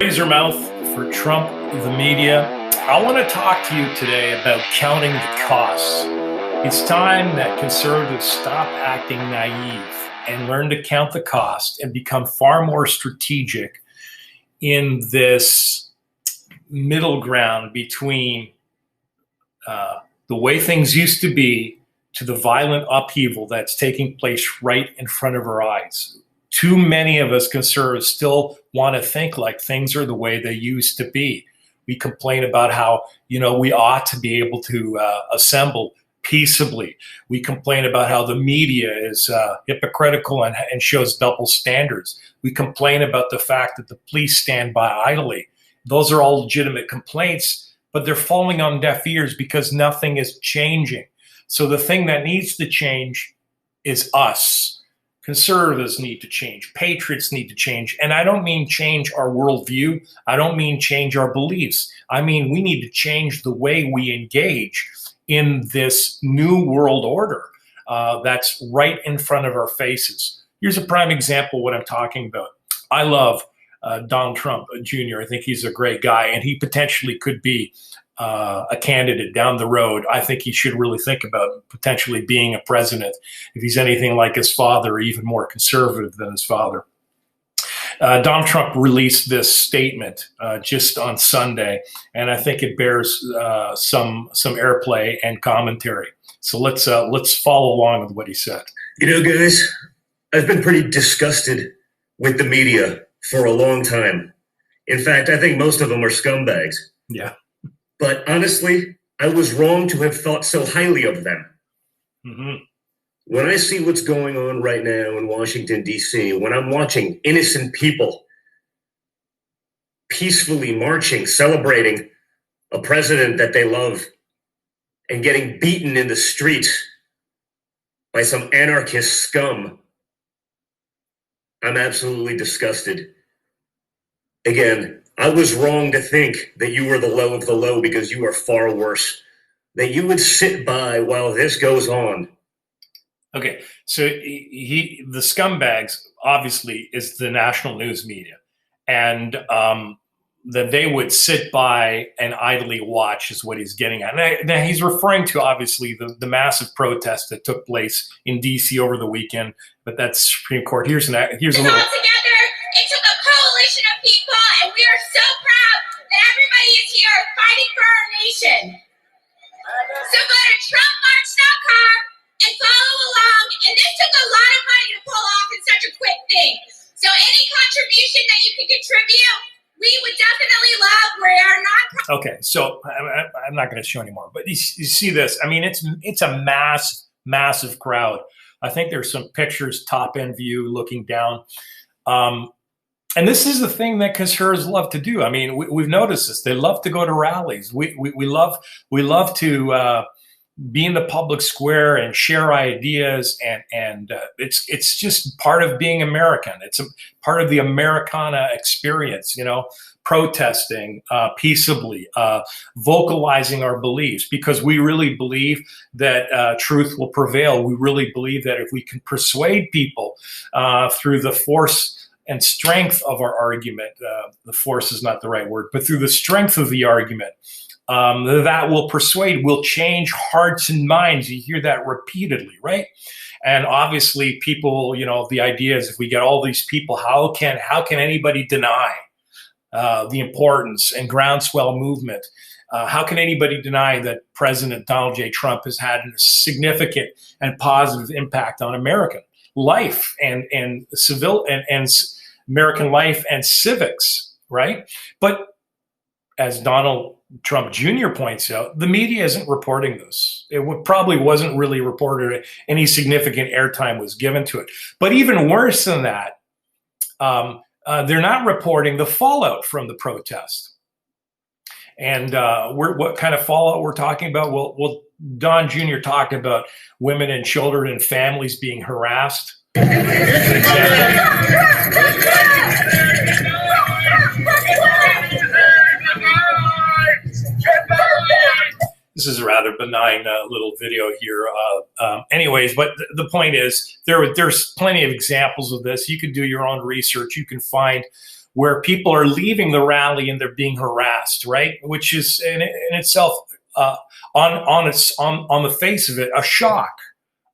Razor mouth for Trump, the media. I want to talk to you today about counting the costs. It's time that conservatives stop acting naive and learn to count the cost and become far more strategic in this middle ground between the way things used to be to the violent upheaval that's taking place right in front of our eyes. Too many of us conservatives still want to think like things are the way they used to be. We complain about how, we ought to be able to assemble peaceably. We complain about how the media is hypocritical and shows double standards. We complain about the fact that the police stand by idly. Those are all legitimate complaints, but they're falling on deaf ears because nothing is changing. So the thing that needs to change is us. Conservatives need to change. Patriots need to change. And I don't mean change our worldview. I don't mean change our beliefs. I mean, we need to change the way we engage in this new world order that's right in front of our faces. Here's a prime example of what I'm talking about. I love Donald Trump Jr. I think he's a great guy, and he potentially could be a candidate down the road. I think he should really think about potentially being a president if he's anything like his father, or even more conservative than his father. Donald Trump released this statement just on Sunday, and I think it bears some airplay and commentary. So let's follow along with what he said. Guys, I've been pretty disgusted with the media for a long time. In fact, I think most of them are scumbags. Yeah. But honestly, I was wrong to have thought so highly of them. Mm-hmm. When I see what's going on right now in Washington, D.C., when I'm watching innocent people peacefully marching, celebrating a president that they love, and getting beaten in the streets by some anarchist scum, I'm absolutely disgusted. Again, I was wrong to think that you were the low of the low, because you are far worse. That you would sit by while this goes on. Okay, so the scumbags obviously is the national news media, and that they would sit by and idly watch is what he's getting at. Now he's referring to obviously the massive protest that took place in D.C. over the weekend, but that's Supreme Court. Here's a little. Together, it took a coalition of people, and we are so proud that everybody is here fighting for our nation. So go to TrumpMarch.com and follow along. And this took a lot of money to pull off in such a quick thing. So any contribution that you can contribute, we would definitely love. We are not. Okay, so I'm not going to show anymore, but you see this. I mean, it's a massive crowd. I think there's some pictures, top end view, looking down. And this is the thing that conservatives love to do. I mean, we've noticed this. They love to go to rallies. We love to be in the public square and share ideas, and it's just part of being American. It's a part of the Americana experience. Protesting peaceably, vocalizing our beliefs, because we really believe that truth will prevail. We really believe that if we can persuade people through the force and strength of our argument, the force is not the right word, but through the strength of the argument, that will persuade, will change hearts and minds. You hear that repeatedly, right? And obviously people, the idea is if we get all these people, how can anybody deny the importance and groundswell movement? How can anybody deny that President Donald J. Trump has had a significant and positive impact on American life and civil and American life and civics, right? But as Donald Trump Jr. points out, the media isn't reporting this. It probably wasn't really reported. Any significant airtime was given to it. But even worse than that, they're not reporting the fallout from the protest. And what kind of fallout we're talking about? Well, Don Jr. talked about women and children and families being harassed. This is a rather benign little video here. Anyways, but the point is there's plenty of examples of this. You can do your own research. You can find where people are leaving the rally and they're being harassed, right? Which is in itself, on the face of it, a shock.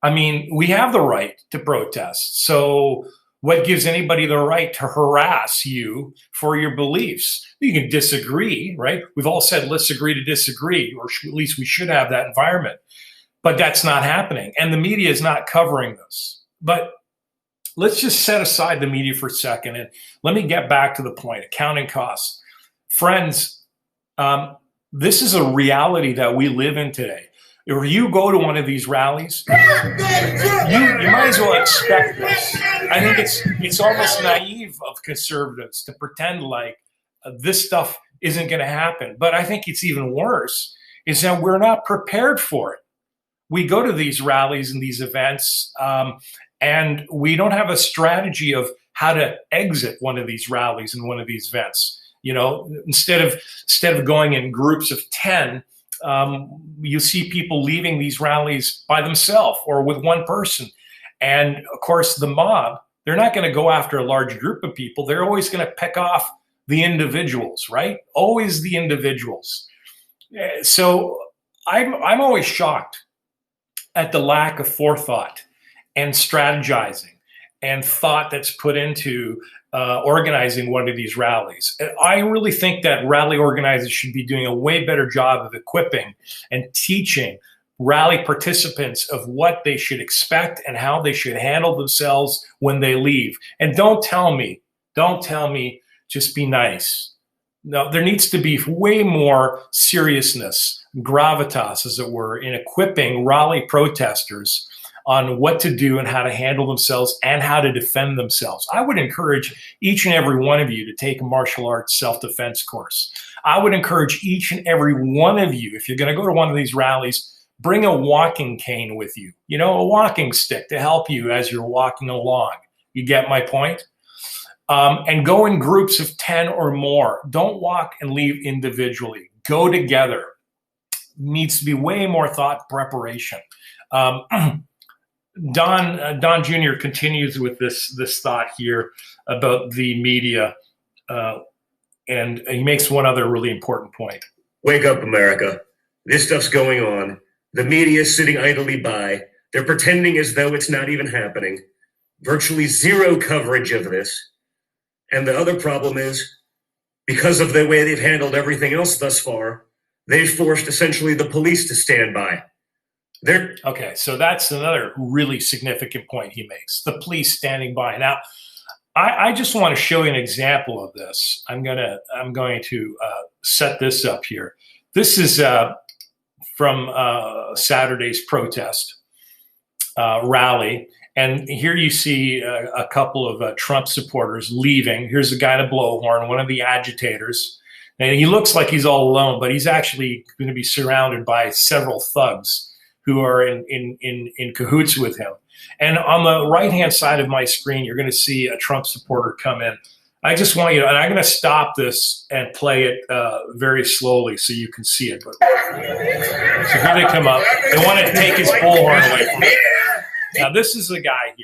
I mean, we have the right to protest. So what gives anybody the right to harass you for your beliefs? You can disagree, right? We've all said, let's agree to disagree, or at least we should have that environment. But that's not happening. And the media is not covering this. But let's just set aside the media for a second. And let me get back to the point, accounting costs. Friends, this is a reality that we live in today. If you go to one of these rallies, you might as well expect this. I think it's almost naive of conservatives to pretend like this stuff isn't going to happen. But I think it's even worse is that we're not prepared for it. We go to these rallies and these events, and we don't have a strategy of how to exit one of these rallies and one of these events. You know, instead of going in groups of 10, you see people leaving these rallies by themselves or with one person. And of course, the mob, they're not going to go after a large group of people. They're always going to pick off the individuals, right? Always the individuals. So I'm always shocked at the lack of forethought and strategizing and thought that's put into organizing one of these rallies. I really think that rally organizers should be doing a way better job of equipping and teaching rally participants of what they should expect and how they should handle themselves when they leave. And don't tell me, just be nice. No, there needs to be way more seriousness, gravitas, as it were, in equipping rally protesters on what to do and how to handle themselves and how to defend themselves. I would encourage each and every one of you to take a martial arts self-defense course. I would encourage each and every one of you, if you're going to go to one of these rallies, bring a walking cane with you, you know, a walking stick to help you as you're walking along. You get my point? And go in groups of 10 or more. Don't walk and leave individually. Go together. Needs to be way more thought preparation. Don Jr. continues with this thought here about the media, and he makes one other really important point. Wake up, America. This stuff's going on. The media is sitting idly by. They're pretending as though it's not even happening. Virtually zero coverage of this. And the other problem is, because of the way they've handled everything else thus far, they've forced essentially the police to stand by. Okay, so that's another really significant point he makes, the police standing by. Now, I just want to show you an example of this. I'm going to set this up here. This is from Saturday's protest rally. And here you see a couple of Trump supporters leaving. Here's a guy in a blowhorn, one of the agitators. And he looks like he's all alone, but he's actually going to be surrounded by several thugs who are in cahoots with him. And on the right-hand side of my screen, you're going to see a Trump supporter come in. I just want you to, and I'm going to stop this and play it very slowly so you can see it. But, so here they come up. They want to take his bullhorn away from him. Now, this is the guy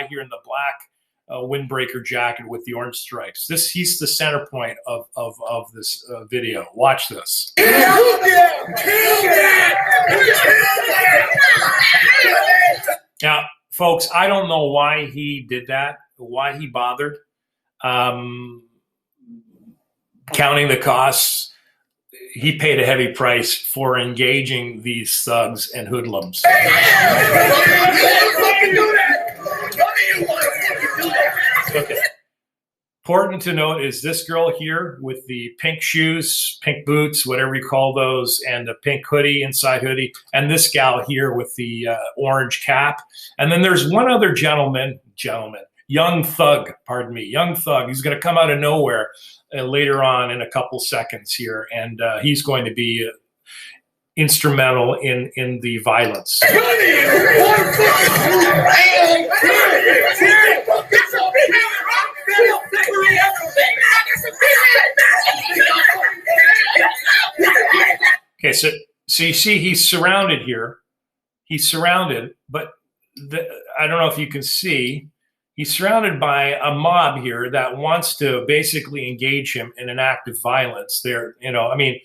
here in the black windbreaker jacket with the orange stripes. He's the center point of this video. Watch this. Now, folks, I don't know why he did that, why he bothered. Counting the costs, he paid a heavy price for engaging these thugs and hoodlums. Okay. Important to note is this girl here with the pink shoes, pink boots, whatever you call those, and the pink hoodie, inside hoodie, and this gal here with the orange cap. And then there's one other gentleman, young thug. He's going to come out of nowhere later on in a couple seconds here, and he's going to be instrumental in the violence. Okay, so you see he's surrounded here. He's surrounded, but I don't know if you can see. He's surrounded by a mob here that wants to basically engage him in an act of violence. There, I mean,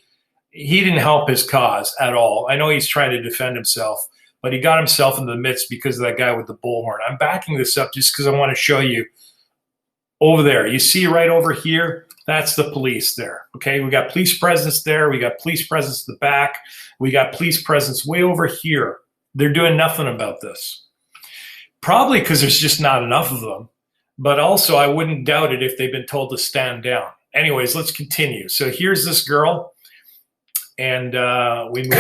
he didn't help his cause at all. I know he's trying to defend himself, but he got himself in the midst because of that guy with the bullhorn. I'm backing this up just because I want to show you over there. You see right over here, that's the police there. Okay, we got police presence there. We got police presence in the back. We got police presence way over here. They're doing nothing about this. Probably because there's just not enough of them. But also, I wouldn't doubt it if they've been told to stand down. Anyways, let's continue. So here's this girl. And we move on.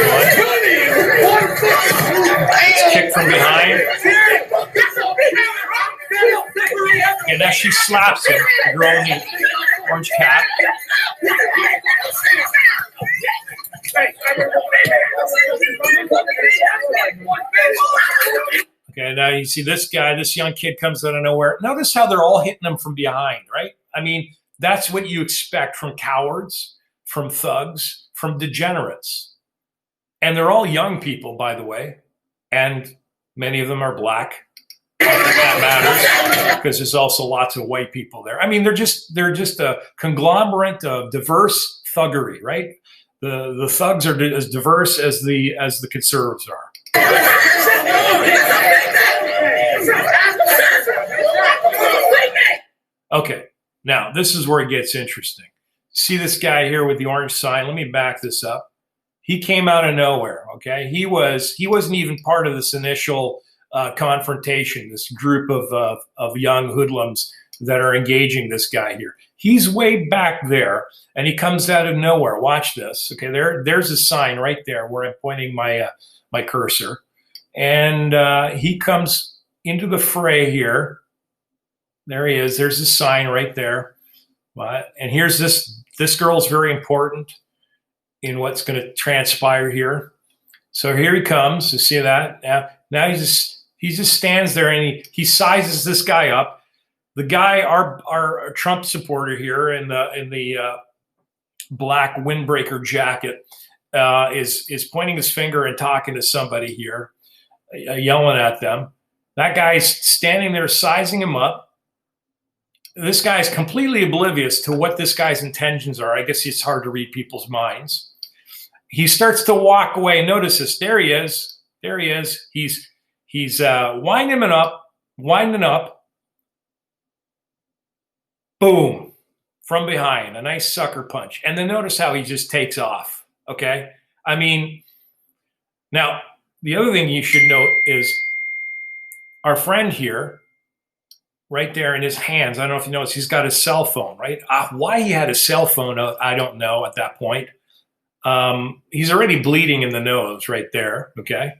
It's kicked from behind. And as she slaps him, the girl in the orange cap. Okay, now you see this guy, this young kid comes out of nowhere. Notice how they're all hitting him from behind, right? I mean, that's what you expect from cowards, from thugs, from degenerates. And they're all young people, by the way. And many of them are black. That matters because there's also lots of white people there. I mean, they're just a conglomerate of diverse thuggery, right? The thugs are as diverse as the conservatives are. Okay, now this is where it gets interesting. See this guy here with the orange sign? Let me back this up. He came out of nowhere. Okay, he wasn't even part of this initial confrontation. This group of young hoodlums that are engaging this guy here. He's way back there, and he comes out of nowhere. Watch this. Okay, there's a sign right there where I'm pointing my cursor, and he comes into the fray here. There he is. There's a sign right there. And here's this girl's very important in what's going to transpire here. So here he comes. You see that? Now he just stands there and he sizes this guy up. The guy, our Trump supporter here in the black windbreaker jacket, is pointing his finger and talking to somebody here, yelling at them. That guy's standing there sizing him up. This guy's completely oblivious to what this guy's intentions are. I guess it's hard to read people's minds. He starts to walk away. Notice this. There he is. There he is. He's winding him up. Boom. From behind. A nice sucker punch. And then notice how he just takes off. Okay? I mean, now, the other thing you should note is our friend here, right there in his hands. I don't know if you notice, he's got his cell phone, right? Why he had a cell phone, I don't know at that point. He's already bleeding in the nose right there, okay?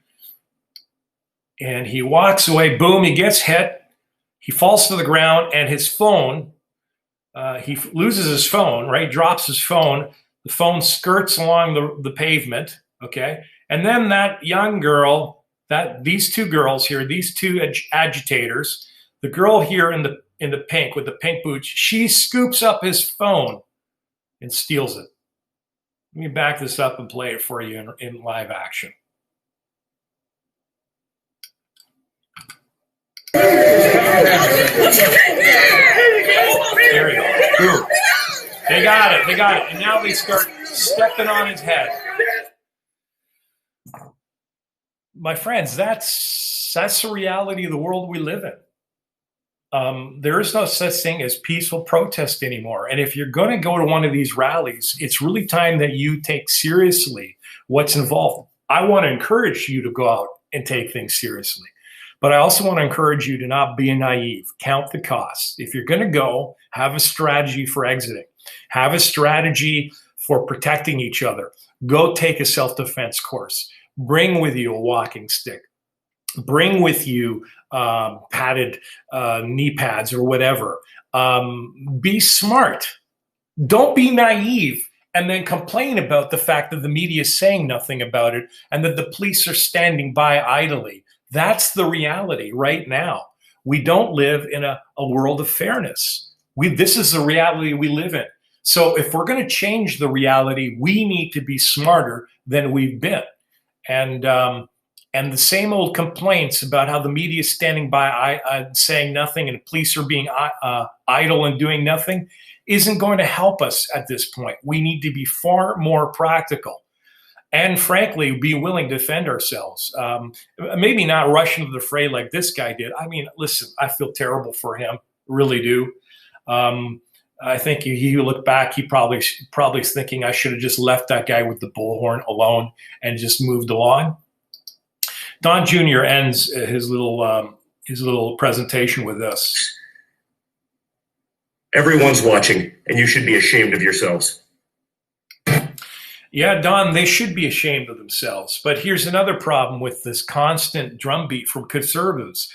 And he walks away, boom, he gets hit. He falls to the ground, and his phone, he loses his phone, right? Drops his phone. The phone skirts along the pavement, okay? And then that young girl, these two girls here, these two agitators, the girl here in the pink with the pink boots, she scoops up his phone and steals it. Let me back this up and play it for you in live action. There we go. Boom. They got it. And now they start stepping on his head. My friends, that's the reality of the world we live in. There is no such thing as peaceful protest anymore. And if you're going to go to one of these rallies, it's really time that you take seriously what's involved. I want to encourage you to go out and take things seriously. But I also want to encourage you to not be naive. Count the costs. If you're going to go, have a strategy for exiting. Have a strategy for protecting each other. Go take a self-defense course. Bring with you a walking stick. Bring with you padded knee pads or whatever. Be smart. Don't be naive and then complain about the fact that the media is saying nothing about it and that the police are standing by idly. That's the reality right now. We don't live in a world of fairness. This is the reality we live in. So if we're going to change the reality, we need to be smarter than we've been. And And the same old complaints about how the media is standing by saying nothing and the police are being idle and doing nothing isn't going to help us at this point. We need to be far more practical and, frankly, be willing to defend ourselves. Maybe not rush into the fray like this guy did. I mean, listen, I feel terrible for him, really do. I think he looked back, he probably is thinking I should have just left that guy with the bullhorn alone and just moved along. Don Jr. ends his little presentation with this. Everyone's watching, and you should be ashamed of yourselves. Yeah, Don, they should be ashamed of themselves. But here's another problem with this constant drumbeat from conservatives,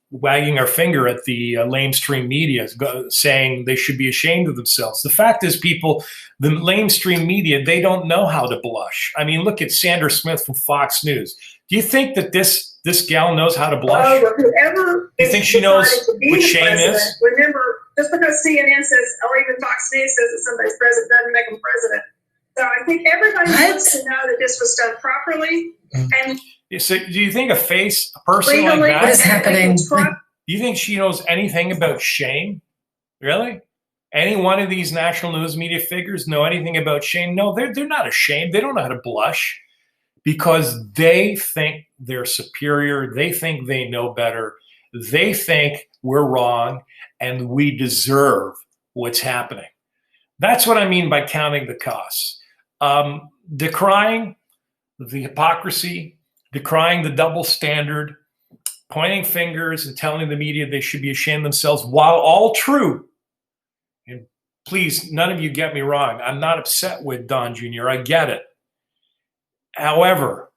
wagging our finger at the lamestream media, saying they should be ashamed of themselves. The fact is, people, the lamestream media, they don't know how to blush. I mean, look at Sandra Smith from Fox News. Do you think that this gal knows how to blush? Whoever do you think she knows what shame is? Remember, just because CNN says, or even Fox News says that somebody's president doesn't make them president. So I think everybody wants to know that this was done properly. And so do you think a person like that? What is happening? Do you think she knows anything about shame? Really? Any one of these national news media figures know anything about shame? No, they're not ashamed. They don't know how to blush because they think they're superior. They think they know better. They think we're wrong and we deserve what's happening. That's what I mean by counting the costs. Decrying the hypocrisy, decrying the double standard, pointing fingers and telling the media they should be ashamed of themselves, while all true. And please, none of you get me wrong. I'm not upset with Don Jr. I get it. However,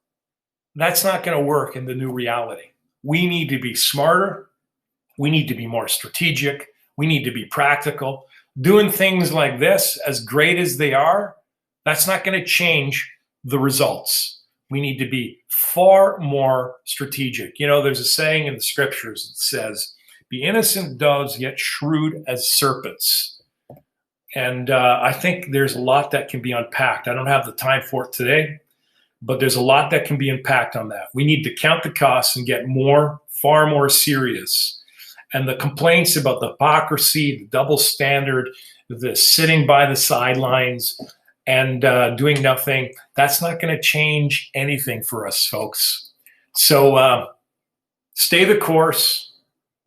that's not going to work in the new reality. We need to be smarter. We need to be more strategic. We need to be practical. Doing things like this, as great as they are, that's not going to change the results. We need to be far more strategic. You know, there's a saying in the scriptures that says, be innocent doves, yet shrewd as serpents. And I think there's a lot that can be unpacked. I don't have the time for it today, but there's a lot that can be unpacked on that. We need to count the costs and get far more serious. And the complaints about the hypocrisy, the double standard, the sitting by the sidelines and doing nothing, that's not going to change anything for us, folks. So stay the course,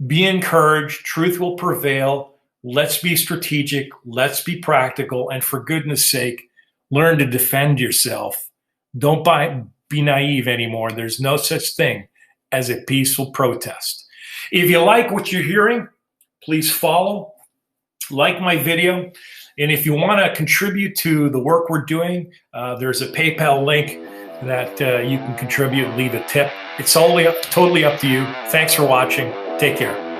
be encouraged, truth will prevail. Let's be strategic, let's be practical, and for goodness sake, learn to defend yourself. Don't be naive anymore. There's no such thing as a peaceful protest. If you like what you're hearing, please follow, like my video. And if you want to contribute to the work we're doing, there's a PayPal link that you can contribute and leave a tip. It's totally up to you. Thanks for watching. Take care.